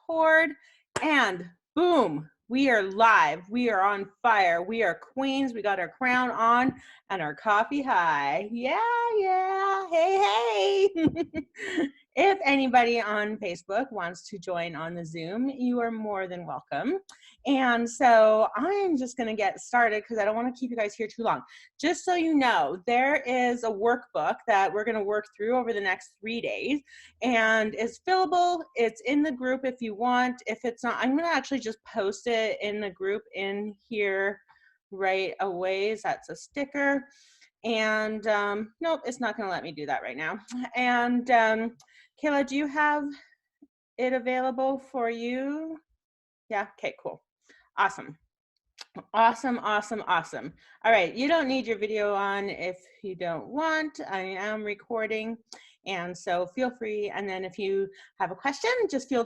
record, and boom, we are live. We are on fire. We are queens. We got our crown on and our coffee high. Yeah, yeah. Hey, hey. If anybody on Facebook wants to join on the Zoom, you are more than welcome. And so I'm just going to get started because I don't want to keep you guys here too long. Just so you know, there is a workbook that we're going to work through over the next 3 days, and it's fillable. It's in the group if you want. If it's not, I'm going to actually just post it in the group in here right away. That's a sticker. And nope, it's not going to let me do that right now. And Kayla, do you have it available for you? Yeah, okay, cool. Awesome. Awesome, awesome, awesome. All right, you don't need your video on if you don't want. I am recording, and so feel free. And then if you have a question, just feel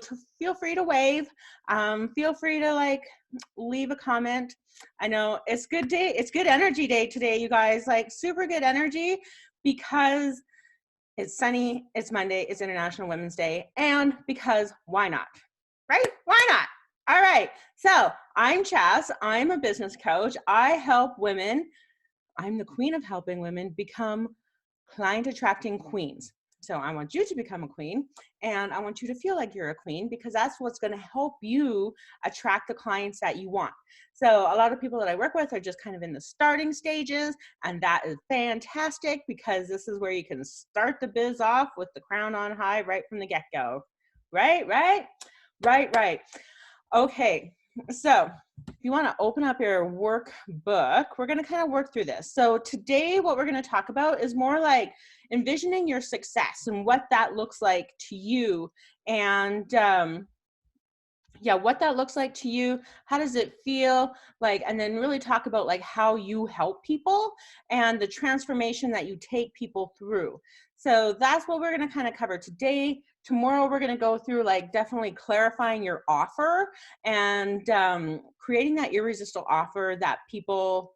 free to wave. Feel free to like leave a comment. I know it's good day. It's good energy day today, you guys. Like super good energy because it's sunny. It's Monday. It's International Women's Day, and because why not? Right? Why not? All right, so I'm Chas. I'm a business coach. I help women. I'm the queen of helping women become client attracting queens. So I want you to become a queen, and I want you to feel like you're a queen because that's what's going to help you attract the clients that you want. So a lot of people that I work with are just kind of in the starting stages, and that is fantastic because this is where you can start the biz off with the crown on high right from the get-go. Right. Okay, so if you want to open up your workbook, we're going to kind of work through this. So today what we're going to talk about is more like envisioning your success and what that looks like to you. And yeah, what that looks like to you, how does it feel like, and then really talk about like how you help people and the transformation that you take people through. So that's what we're going to kind of cover today. Tomorrow, we're going to go through like definitely clarifying your offer and creating that irresistible offer that people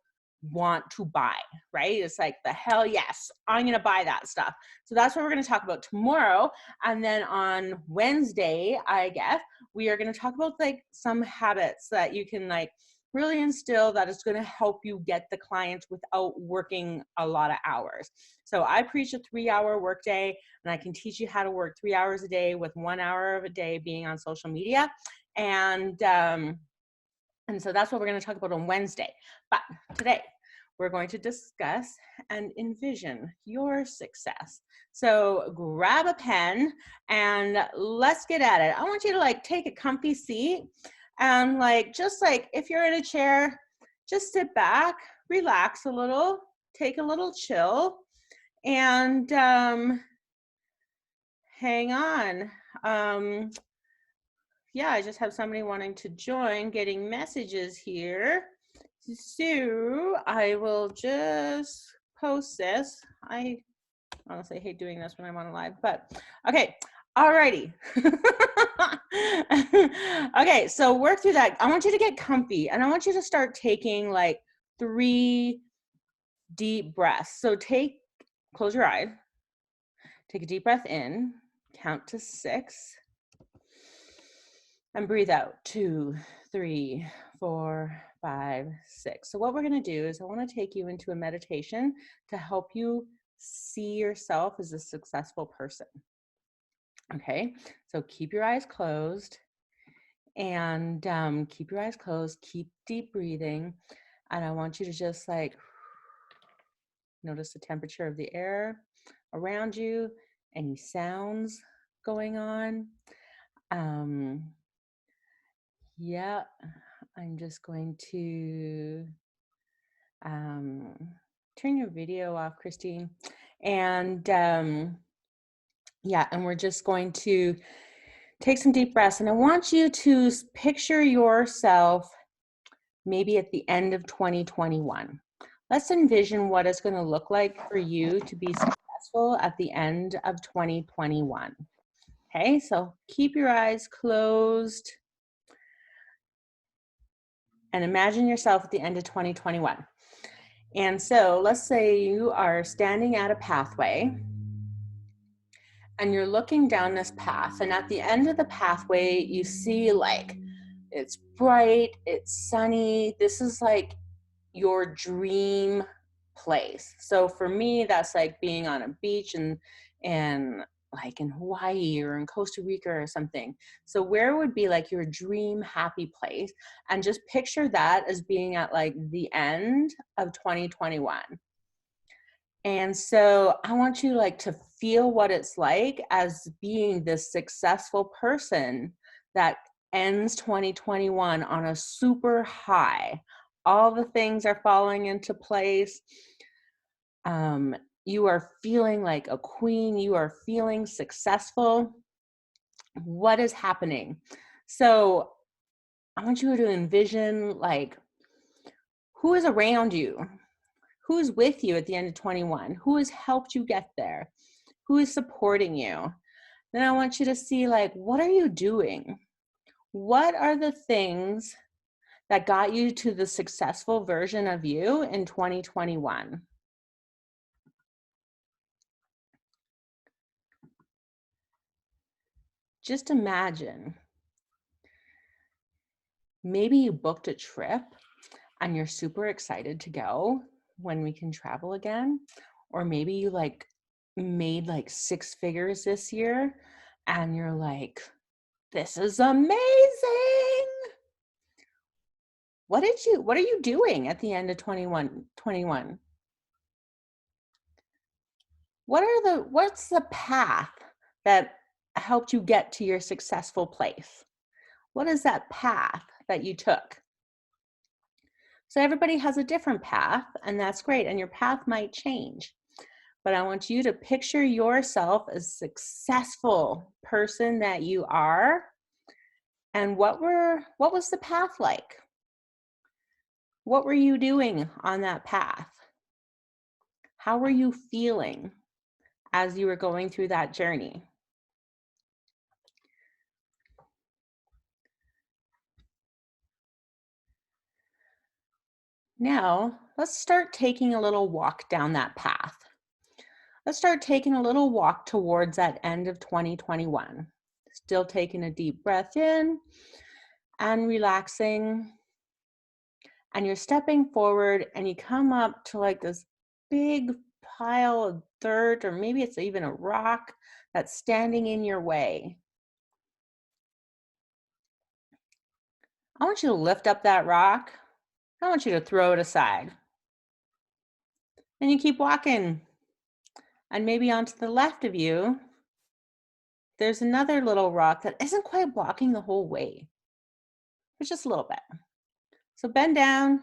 want to buy, right? It's like the hell yes, I'm going to buy that stuff. So that's what we're going to talk about tomorrow. And then on Wednesday, I guess, we are going to talk about like some habits that you can like really instill that is going to help you get the clients without working a lot of hours. So I preach a 3-hour workday, and I can teach you how to work 3 hours a day with 1 hour of a day being on social media. And so that's what we're going to talk about on Wednesday. But today we're going to discuss and envision your success. So grab a pen and let's get at it. I want you to like take a comfy seat and like, just like if you're in a chair, just sit back, relax a little, take a little chill, and hang on. Yeah, I just have somebody wanting to join, getting messages here. So I will just post this. I honestly hate doing this when I'm on live, but okay. Alrighty. Okay, so work through that. I want you to get comfy, and I want you to start taking like 3 deep breaths. So close your eyes, take a deep breath in, count to 6, and breathe out 2, 3, 4, 5, 6. So what we're going to do is I want to take you into a meditation to help you see yourself as a successful person. Okay, so keep your eyes closed and keep your eyes closed, keep deep breathing. And I want you to just like notice the temperature of the air around you, any sounds going on. Yeah, I'm just going to turn your video off, Christine. And yeah, and we're just going to take some deep breaths. And I want you to picture yourself maybe at the end of 2021. Let's envision what it's going to look like for you to be successful at the end of 2021. Okay, so keep your eyes closed and imagine yourself at the end of 2021. And so let's say you are standing at a pathway And you're looking down this path, and at the end of the pathway, you see like it's bright, it's sunny. This is like your dream place. So for me, that's like being on a beach and like in Hawaii or in Costa Rica or something. So where would be like your dream happy place? And just picture that as being at like the end of 2021. And so I want you like to feel what it's like as being this successful person that ends 2021 on a super high. All the things are falling into place. You are feeling like a queen. You are feeling successful. What is happening? So I want you to envision like who is around you? Who's with you at the end of 21? Who has helped you get there? Who is supporting you? Then I want you to see like, what are you doing? What are the things that got you to the successful version of you in 2021? Just imagine, maybe you booked a trip and you're super excited to go when we can travel again. Or maybe you like made like 6 figures this year and you're like, this is amazing. What are you doing at the end of 21? What's the path that helped you get to your successful place? What is that path that you took? So everybody has a different path, and that's great, and your path might change. But I want you to picture yourself as a successful person that you are. And what was the path like? What were you doing on that path? How were you feeling as you were going through that journey? Now, let's start taking a little walk down that path. Let's start taking a little walk towards that end of 2021. Still taking a deep breath in and relaxing. And you're stepping forward and you come up to like this big pile of dirt, or maybe it's even a rock that's standing in your way. I want you to lift up that rock. I want you to throw it aside. And you keep walking. And maybe onto the left of you, there's another little rock that isn't quite blocking the whole way, but just a little bit. So bend down,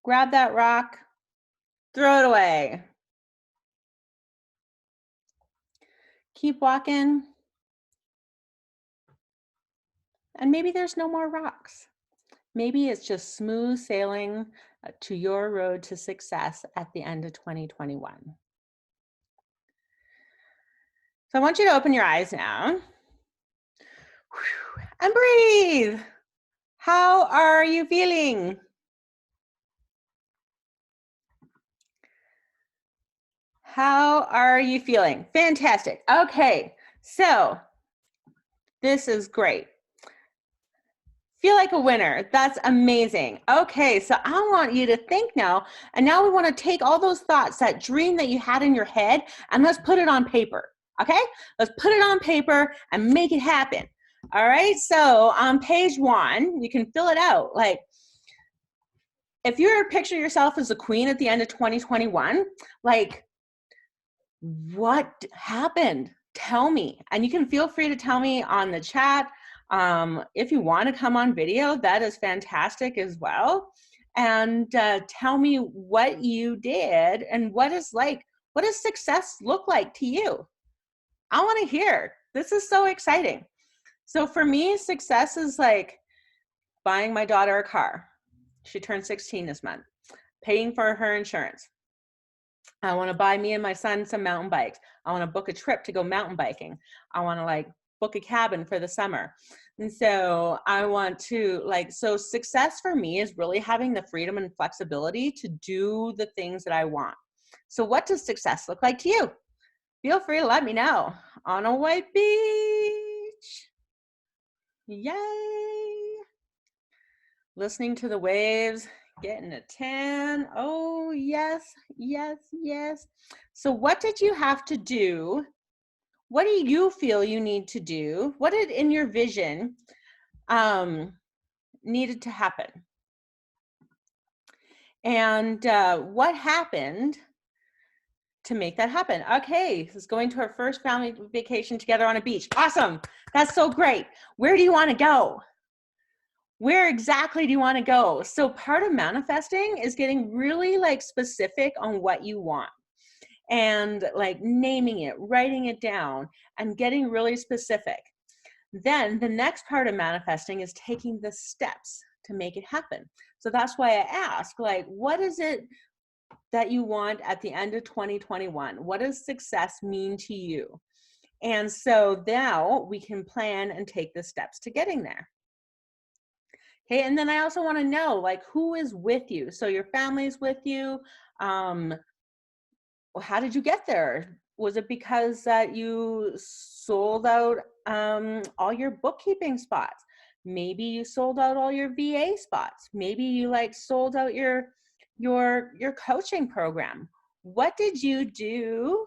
grab that rock, throw it away. Keep walking. And maybe there's no more rocks. Maybe it's just smooth sailing to your road to success at the end of 2021. So I want you to open your eyes now and breathe. How are you feeling? How are you feeling? Fantastic. Okay, so this is great. Feel like a winner. That's amazing. Okay, so I want you to think now, and now we want to take all those thoughts, that dream that you had in your head, and let's put it on paper. Okay, let's put it on paper and make it happen. All right, so on page 1, you can fill it out. Like, if you were to picture yourself as a queen at the end of 2021, like, what happened? Tell me. And you can feel free to tell me on the chat. If you want to come on video, that is fantastic as well. And tell me what you did and what does success look like to you? I want to hear. This is so exciting. So for me, success is like buying my daughter a car. She turned 16 this month. Paying for her insurance. I want to buy me and my son some mountain bikes. I want to book a trip to go mountain biking. I want to like book a cabin for the summer. And so I want to so success for me is really having the freedom and flexibility to do the things that I want. So what does success look like to you? Feel free to let me know. on a white beach. Yay. Listening to the waves, getting a tan. Oh, yes, yes, yes. So what did you have to do? What do you feel you need to do? What did in your vision needed to happen? And what happened to make that happen? Okay, this is going to our first family vacation together on a beach. Awesome. That's so great. Where do you want to go? Where exactly do you want to go? So part of manifesting is getting really like specific on what you want and like naming it, writing it down, and getting really specific. Then the next part of manifesting is taking the steps to make it happen. So that's why I ask, like, what is it that you want at the end of 2021? What does success mean to you? And so now we can plan and take the steps to getting there. Okay, and then I also want to know, like, who is with you? So your family's with you. Well, how did you get there? Was it because that you sold out all your bookkeeping spots? Maybe you sold out all your VA spots. Maybe you like sold out your coaching program. What did you do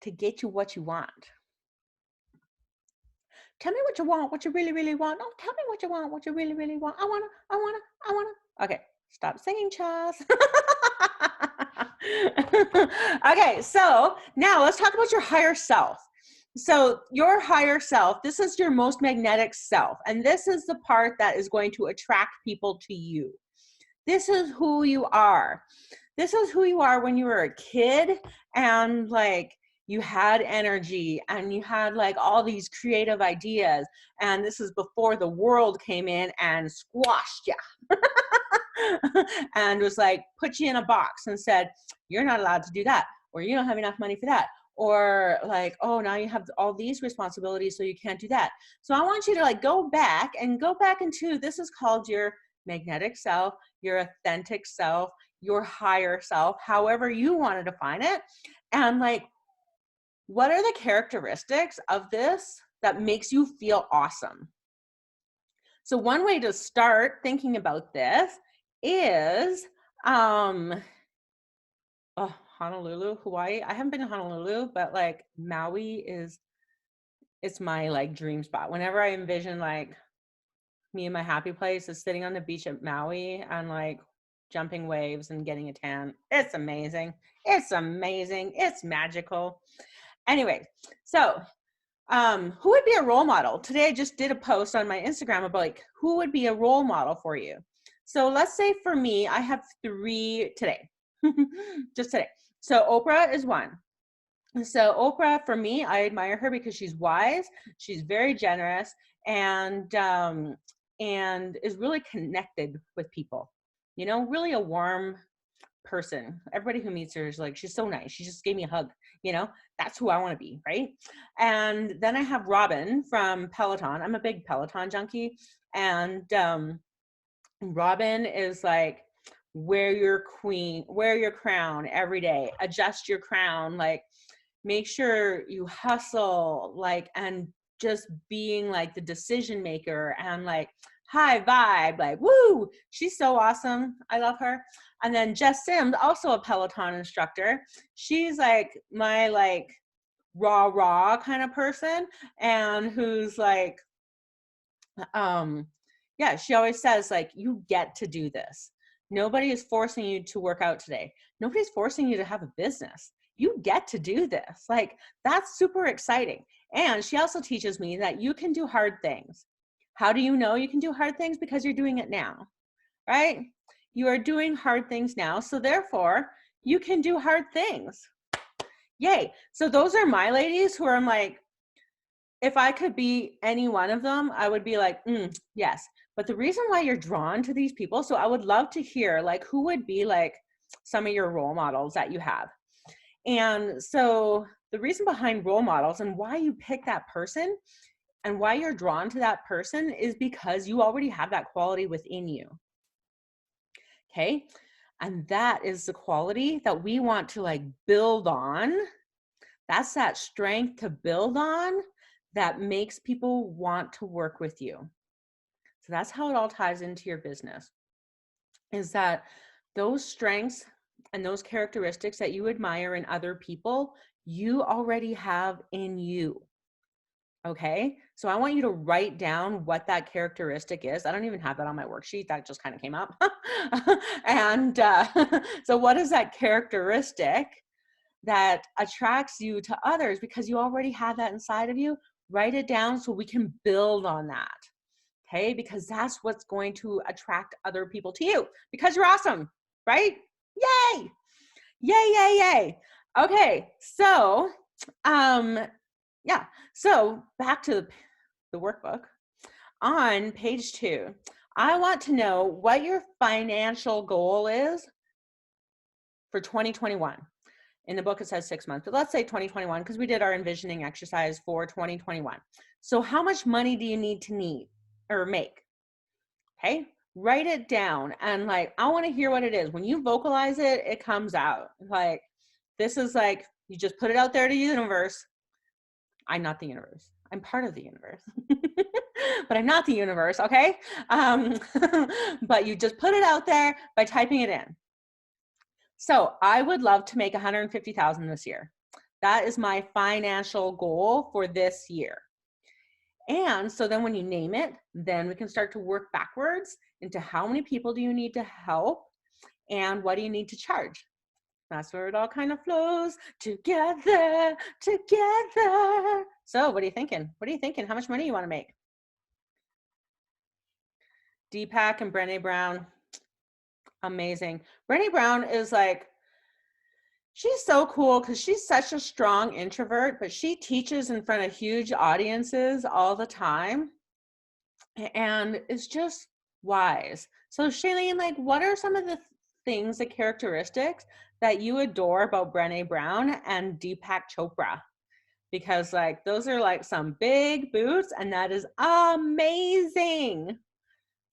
to get you what you want? Tell me what you want, what you really, really want. No, tell me what you want, what you really, really want. I wanna. Okay, stop singing, Charles. Okay, so now let's talk about your higher self. So your higher self, this is your most magnetic self, and this is the part that is going to attract people to you. This is who you are. This is who you are when you were a kid and like you had energy and you had like all these creative ideas, and this is before the world came in and squashed you. And was like, put you in a box and said, you're not allowed to do that, or you don't have enough money for that, or like, oh, now you have all these responsibilities, so you can't do that. So I want you to like go back into, this is called your magnetic self, your authentic self, your higher self, however you want to define it. And like, what are the characteristics of this that makes you feel awesome? So one way to start thinking about this is Honolulu, Hawaii. I haven't been to Honolulu, but like Maui it's my like dream spot. Whenever I envision like me and my happy place is sitting on the beach at Maui and like jumping waves and getting a tan. It's amazing. It's amazing. It's magical. Anyway, so who would be a role model? Today I just did a post on my Instagram about like who would be a role model for you. So let's say for me, I have 3 today, just today. So Oprah is one. So Oprah, for me, I admire her because she's wise, she's very generous, and is really connected with people. You know, really a warm person. Everybody who meets her is like, she's so nice. She just gave me a hug. You know, that's who I want to be, right? And then I have Robin from Peloton. I'm a big Peloton junkie, and Robin is like, wear your crown every day. Adjust your crown, like make sure you hustle, like, and just being like the decision maker and like high vibe, like woo. She's so awesome. I love her. And then Jess Sims, also a Peloton instructor. She's like my like raw kind of person, and who's like yeah, she always says like, you get to do this. Nobody is forcing you to work out today. Nobody's forcing you to have a business. You get to do this. Like, that's super exciting. And she also teaches me that you can do hard things. How do you know you can do hard things? Because you're doing it now, right? You are doing hard things now. So therefore, you can do hard things. Yay. So those are my ladies who I'm like, if I could be any one of them, I would be like, yes. But the reason why you're drawn to these people, so I would love to hear like who would be like some of your role models that you have. And so the reason behind role models and why you pick that person and why you're drawn to that person is because you already have that quality within you. Okay. And that is the quality that we want to like build on. That's that strength to build on that makes people want to work with you. So that's how it all ties into your business, is that those strengths and those characteristics that you admire in other people, you already have in you. Okay, so I want you to write down what that characteristic is. I don't even have that on my worksheet. That just kind of came up. And so what is that characteristic that attracts you to others? Because you already have that inside of you. Write it down so we can build on that. Okay, because that's what's going to attract other people to you, because you're awesome, right? Yay! Yay, yay, yay. Okay, so yeah, so back to the workbook. On page 2, I want to know what your financial goal is for 2021. In the book, it says 6 months, but let's say 2021, because we did our envisioning exercise for 2021. So how much money do you need or make? Okay, write it down. And like, I want to hear what it is. When you vocalize it, it comes out. Like, this is like, you just put it out there to the universe. I'm not the universe. I'm part of the universe, but I'm not the universe. Okay. But you just put it out there by typing it in. So I would love to make 150,000 this year. That is my financial goal for this year. And so then when you name it, then we can start to work backwards into how many people do you need to help and what do you need to charge. That's where it all kind of flows together. So what are you thinking? What are you thinking? How much money you want to make? Deepak and Brené Brown, amazing. Brené Brown is like, she's so cool because she's such a strong introvert, but she teaches in front of huge audiences all the time and is just wise. So Shailene, like, what are some of the things, the characteristics that you adore about Brené Brown and Deepak Chopra? Because like, those are like some big boots, and that is amazing.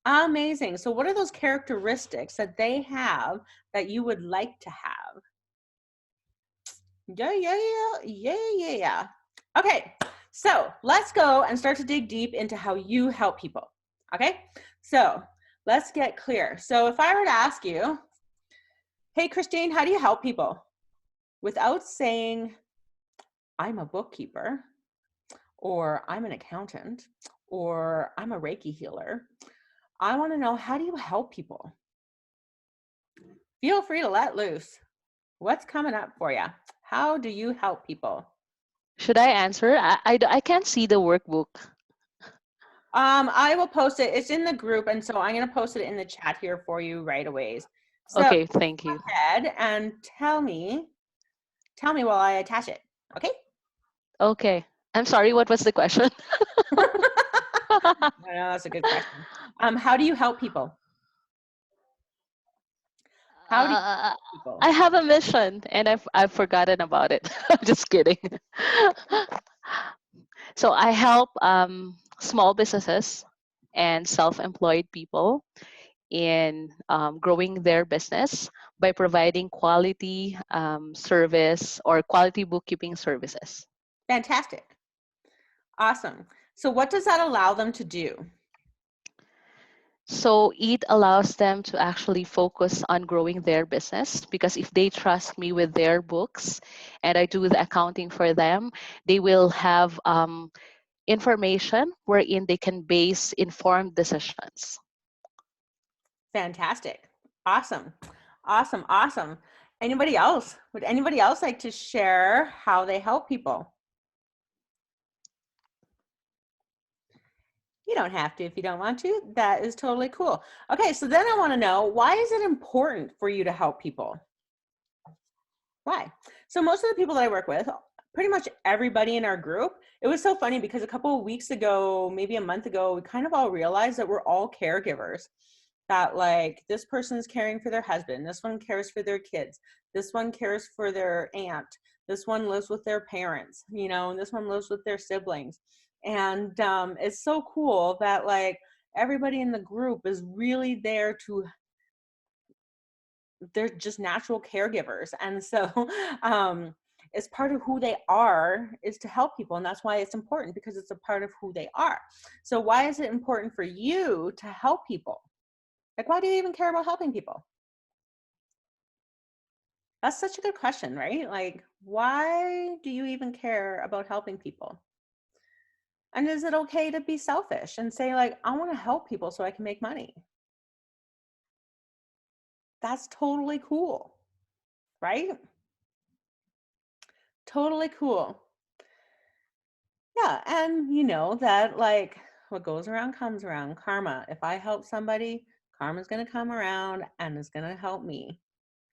Amazing. So what are those characteristics that they have that you would like to have? Yeah. Okay, so let's go and start to dig deep into how you help people. Okay, so let's get clear. So if I were to ask you, hey, Christine, how do you help people? Without saying, I'm a bookkeeper, or I'm an accountant, or I'm a Reiki healer, I want to know, how do you help people? Feel free to let loose. What's coming up for you? How do you help people? Should I answer? I can't see the workbook. I will post it. It's in the group, and so I'm going to post it in the chat here for you right away. So Okay, thank go you. ahead and tell me while I attach it. Okay? Okay. I'm sorry, what was the question? I know that's a good question. How do you help people? How do you uh, help people? I have a mission and I've forgotten about it. I'm just kidding. So I help small businesses and self-employed people in growing their business by providing quality service or quality bookkeeping services. Fantastic. Awesome. So what does that allow them to do? So it allows them to actually focus on growing their business, because if they trust me with their books and I do the accounting for them, they will have information wherein they can base informed decisions. Fantastic. Awesome. Awesome. Anybody else? Would anybody else like to share how they help people? You don't have to if you don't want to. That is totally cool. Okay, so then I want to know, why is it important for you to help people? Why? So most of the people that I work with, pretty much everybody in our group, it was so funny because a couple of weeks ago, maybe a month ago, we kind of all realized that we're all caregivers. That like, this person's caring for their husband, this one cares for their kids, this one cares for their aunt, this one lives with their parents, and this one lives with their siblings. And it's so cool that like, everybody in the group is really there to, they're just natural caregivers. And so It's part of who they are, is to help people. And that's why it's important, because it's a part of who they are. So why is it important for you to help people? Like, why do you even care about helping people? That's such a good question, right? Like, why do you even care about helping people? And is it okay to be selfish and say, like, I want to help people so I can make money? That's totally cool, right? Totally cool. Yeah, and you know that, like, what goes around comes around. Karma. If I help somebody, karma's going to come around and it's going to help me,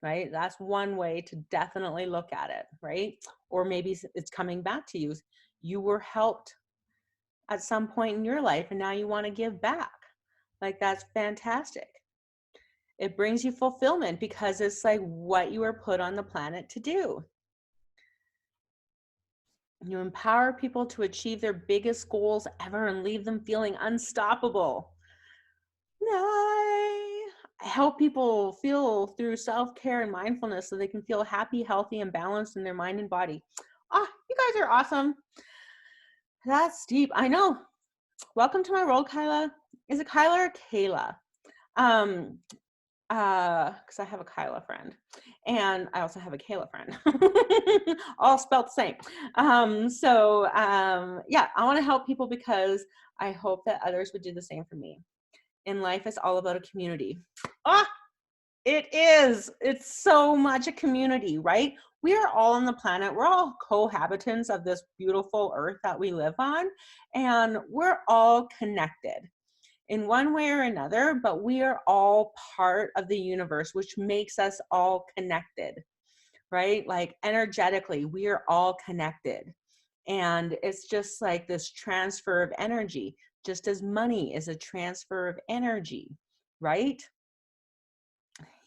right? That's one way to definitely look at it, right? Or maybe it's coming back to you. You were helped at some point in your life and now you want to give back. Like, that's fantastic. It brings you fulfillment because it's like what you were put on the planet to do. You empower people to achieve their biggest goals ever and leave them feeling unstoppable. I help people feel through self-care and mindfulness so they can feel happy, healthy, and balanced in their mind and body. Ah, you guys are awesome. That's deep. I know. Welcome to my world, Kyla. Is it Kyla or Kayla? Because I have a Kyla friend, and I also have a Kayla friend, all spelled the same. Yeah, I want to help people because I hope that others would do the same for me. In life, it's all about a community. Ah, it is. It's so much a community, right? We are all on the planet. We're all cohabitants of this beautiful earth that we live on, and we're all connected in one way or another, but we are all part of the universe, which makes us all connected, right? Like, energetically, we are all connected. And it's just like this transfer of energy, just as money is a transfer of energy, right?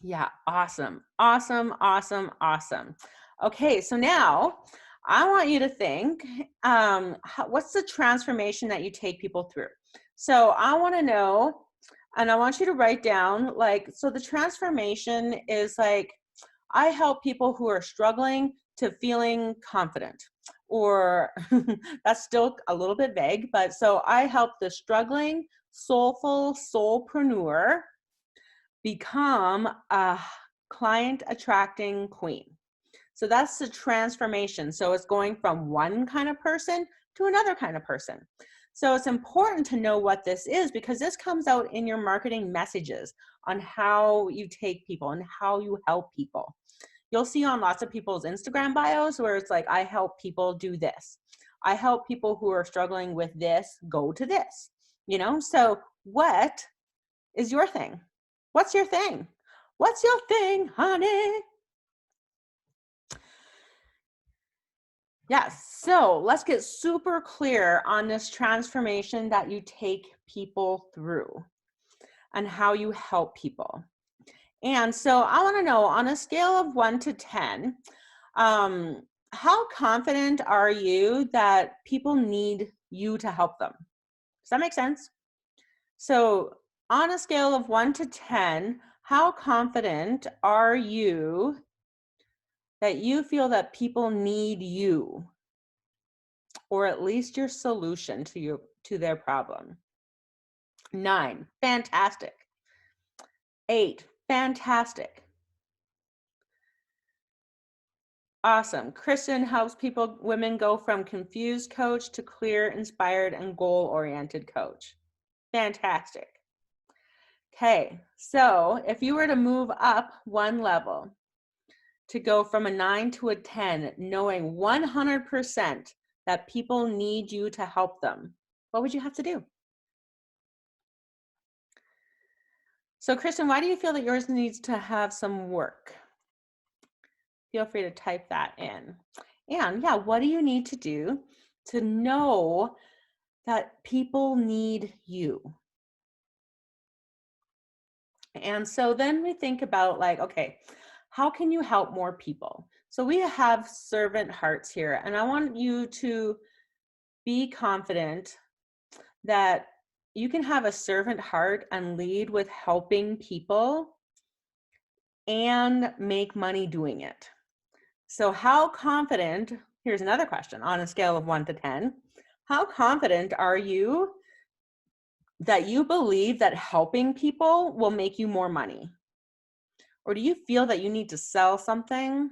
Yeah, awesome, awesome, awesome, awesome. Okay, so now I want you to think, what's the transformation that you take people through? So I want to know, and I want you to write down, like, so the transformation is like, I help people who are struggling to feeling confident, or that's still a little bit vague, but so I help the struggling, soulful soulpreneur become a client attracting queen. So that's the transformation. So it's going from one kind of person to another kind of person. So it's important to know what this is, because this comes out in your marketing messages on how you take people and how you help people. You'll see on lots of people's Instagram bios where it's like, I help people do this. I help people who are struggling with this go to this, you know? So what is your thing? What's your thing? What's your thing, honey? Yes, so let's get super clear on this transformation that you take people through and how you help people. And so I want to know, on a scale of 1 to 10, how confident are you that people need you to help them? Does that make sense? So on a scale of 1 to 10, how confident are you that you feel that people need you, or at least your solution to their problem? 9, fantastic. 8, fantastic. Awesome. Kristen helps women go from confused coach to clear, inspired, and goal-oriented coach. Fantastic. Okay, so if you were to move up one level to go from a 9 to a 10, knowing 100% that people need you to help them, what would you have to do? So Kristen, why do you feel that yours needs to have some work? Feel free to type that in. And yeah, what do you need to do to know that people need you? And so then we think about, like, okay, how can you help more people? So we have servant hearts here, and I want you to be confident that you can have a servant heart and lead with helping people and make money doing it. So how confident, here's another question on a scale of 1 to 10, how confident are you that you believe that helping people will make you more money? Or do you feel that you need to sell something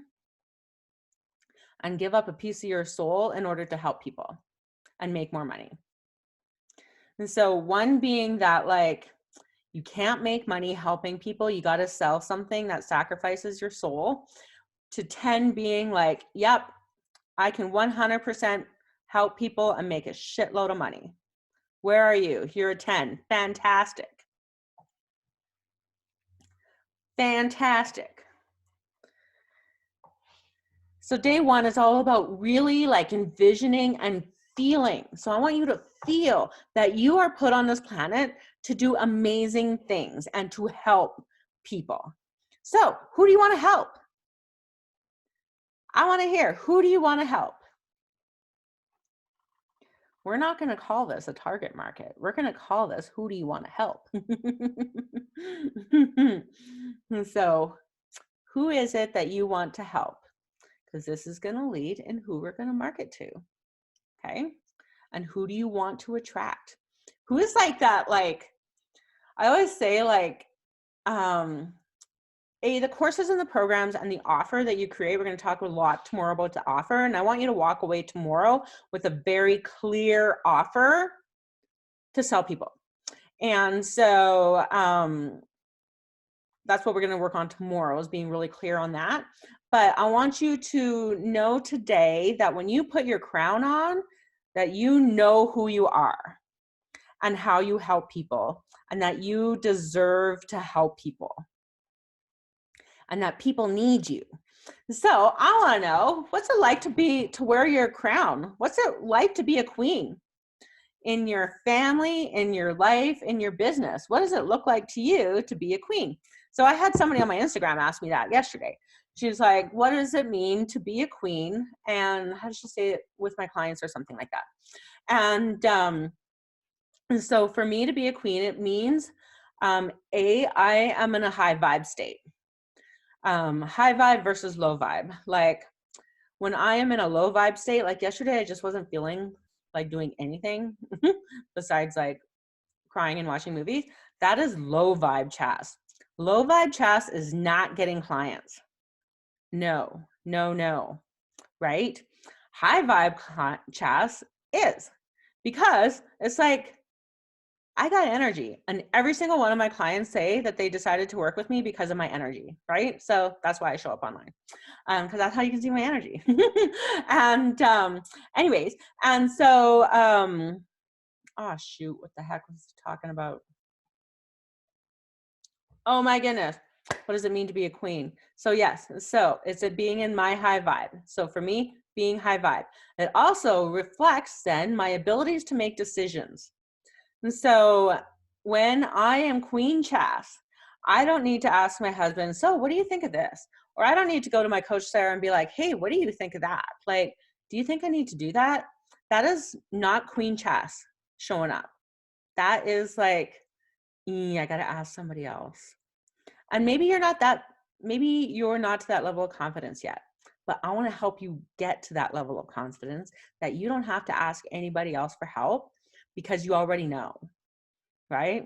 and give up a piece of your soul in order to help people and make more money? And so 1 being that like you can't make money helping people, you got to sell something that sacrifices your soul, to 10 being like, yep, I can 100% help people and make a shitload of money. Where are you? You're a 10. Fantastic. Fantastic. So day 1 is all about really like envisioning and feeling. So I want you to feel that you are put on this planet to do amazing things and to help people. So who do you want to help? I want to hear, who do you want to help? We're not going to call this a target market. We're going to call this, who do you want to help? So who is it that you want to help? Because this is going to lead in who we're going to market to. Okay. And who do you want to attract? Who is like that? Like, I always say like, the courses and the programs and the offer that you create, we're going to talk a lot tomorrow about the offer. And I want you to walk away tomorrow with a very clear offer to sell people. And so that's what we're going to work on tomorrow, is being really clear on that. But I want you to know today that when you put your crown on, that you know who you are and how you help people, and that you deserve to help people, and that people need you. So I want to know, what's it like to wear your crown? What's it like to be a queen in your family, in your life, in your business? What does it look like to you to be a queen? So I had somebody on my Instagram ask me that yesterday. She was like, what does it mean to be a queen? And how does she say it with my clients or something like that? And so for me to be a queen, it means, I am in a high vibe state. High vibe versus low vibe. Like when I am in a low vibe state, like yesterday, I just wasn't feeling like doing anything besides like crying and watching movies. That is low vibe Chas. Low vibe Chas is not getting clients. No, no, no. Right? High vibe Chas is, because it's like, I got energy, and every single one of my clients say that they decided to work with me because of my energy, right? So that's why I show up online, because that's how you can see my energy. And anyways, and so, oh shoot, what the heck was I talking about? Oh my goodness. What does it mean to be a queen? So yes, so it's being in my high vibe. So for me, being high vibe. It also reflects then my abilities to make decisions. And so when I am Queen Chas, I don't need to ask my husband, so what do you think of this? Or I don't need to go to my coach Sarah and be like, hey, what do you think of that? Like, do you think I need to do that? That is not Queen Chas showing up. That is like, I got to ask somebody else. And maybe you're not to that level of confidence yet, but I want to help you get to that level of confidence that you don't have to ask anybody else for help, because you already know. Right?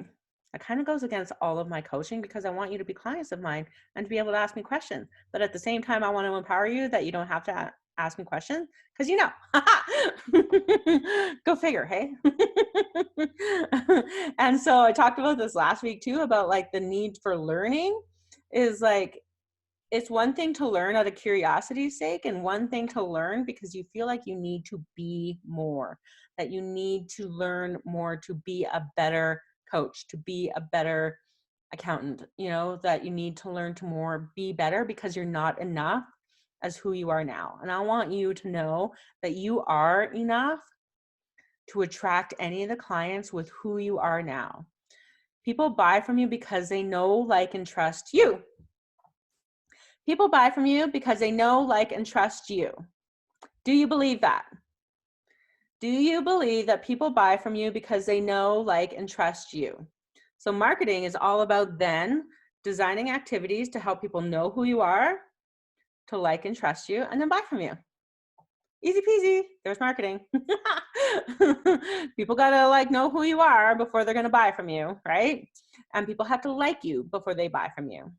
That kind of goes against all of my coaching, because I want you to be clients of mine and to be able to ask me questions. But at the same time, I want to empower you that you don't have to ask me questions, because go figure, hey? And so I talked about this last week too, about like the need for learning is like, it's one thing to learn out of curiosity's sake, and one thing to learn because you feel like you need to be more, that you need to learn more to be a better coach, to be a better accountant, that you need to learn to more be better, because you're not enough as who you are now. And I want you to know that you are enough to attract any of the clients with who you are now. People buy from you because they know, like, and trust you. People buy from you because they know, like, and trust you. Do you believe that? Do you believe that people buy from you because they know, like, and trust you? So marketing is all about then designing activities to help people know who you are, to like and trust you and then buy from you. Easy peasy. There's marketing. People gotta like know who you are before they're gonna buy from you, right? And people have to like you before they buy from you.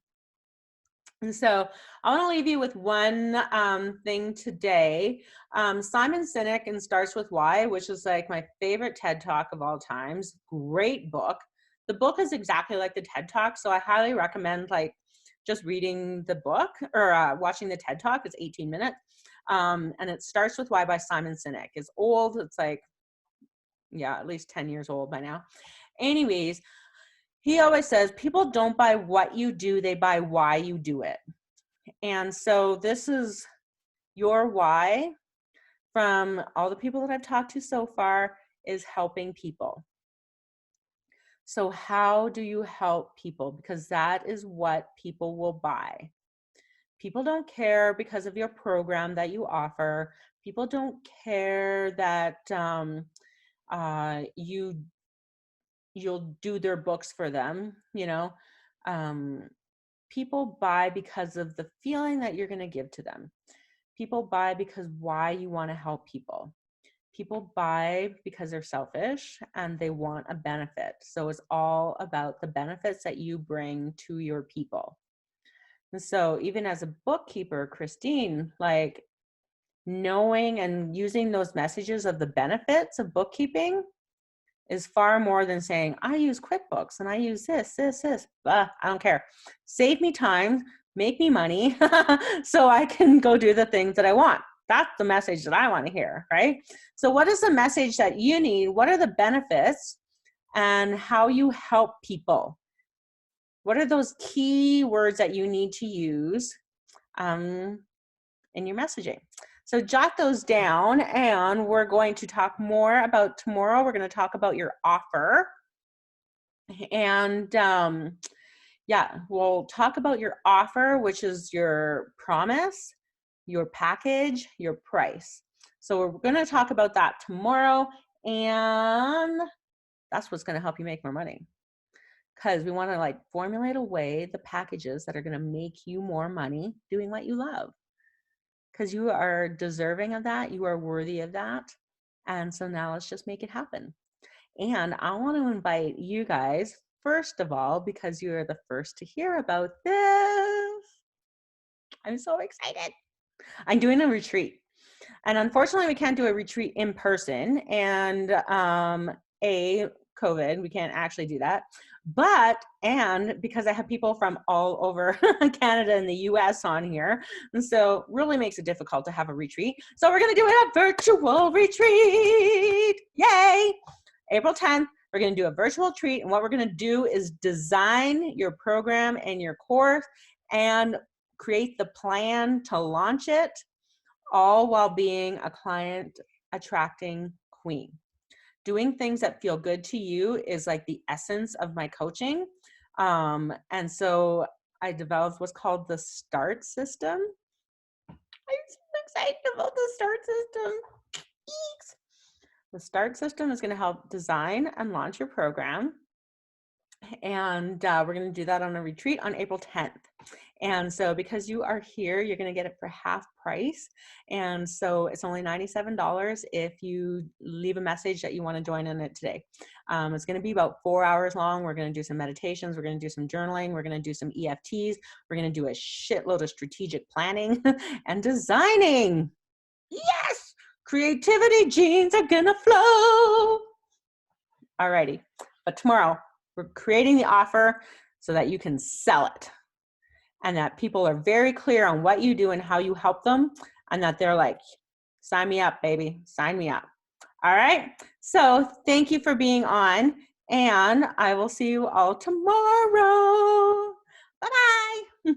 And so I want to leave you with one thing today. Simon Sinek and Starts With Why, which is like my favorite TED Talk of all times. Great book. The book is exactly like the TED Talk, so I highly recommend like just reading the book or watching the TED Talk. It's 18 minutes. And it Starts With Why by Simon Sinek. It's old. It's like, yeah, at least 10 years old by now. Anyways, he always says people don't buy what you do, they buy why you do it. And so this is your why from all the people that I've talked to so far is helping people. So how do you help people? Because that is what people will buy. People don't care because of your program that you offer. People don't care that you'll do their books for them, you know. People buy because of the feeling that you're going to give to them. People buy because why you want to help people. People buy because they're selfish and they want a benefit. So it's all about the benefits that you bring to your people. And so even as a bookkeeper, Christine, like knowing and using those messages of the benefits of bookkeeping is far more than saying, I use QuickBooks and I use this. I don't care. Save me time, make me money so I can go do the things that I want. That's the message that I want to hear, right? So what is the message that you need? What are the benefits and how you help people? What are those key words that you need to use in your messaging? So jot those down, and we're going to talk more about tomorrow. We're going to talk about your offer. And yeah, we'll talk about your offer, which is your promise, your package, your price. So we're going to talk about that tomorrow, and that's what's going to help you make more money. Because we want to like formulate a way, the packages that are going to make you more money doing what you love. Because you are deserving of that. You are worthy of that. And so now let's just make it happen. And I want to invite you guys, first of all, because you are the first to hear about this. I'm so excited. I'm doing a retreat. And unfortunately, we can't do a retreat in person. And COVID, we can't actually do that. And because I have people from all over Canada and the US on here, and so really makes it difficult to have a retreat. So we're going to do a virtual retreat. Yay! April 10th, we're going to do a virtual retreat. And what we're going to do is design your program and your course and create the plan to launch it, all while being a client attracting queen. Doing things that feel good to you is like the essence of my coaching. And so I developed what's called the START system. I'm so excited about the START system. Eeks. The START system is going to help design and launch your program. And we're going to do that on a retreat on April 10th. And so because you are here, you're going to get it for half price. And so it's only $97 if you leave a message that you want to join in it today. It's going to be about 4 hours long. We're going to do some meditations. We're going to do some journaling. We're going to do some EFTs. We're going to do a shitload of strategic planning and designing. Yes! Creativity genes are going to flow. Alrighty. But tomorrow, we're creating the offer so that you can sell it and that people are very clear on what you do and how you help them and that they're like, sign me up, baby, sign me up. All right. So thank you for being on, and I will see you all tomorrow. Bye-bye.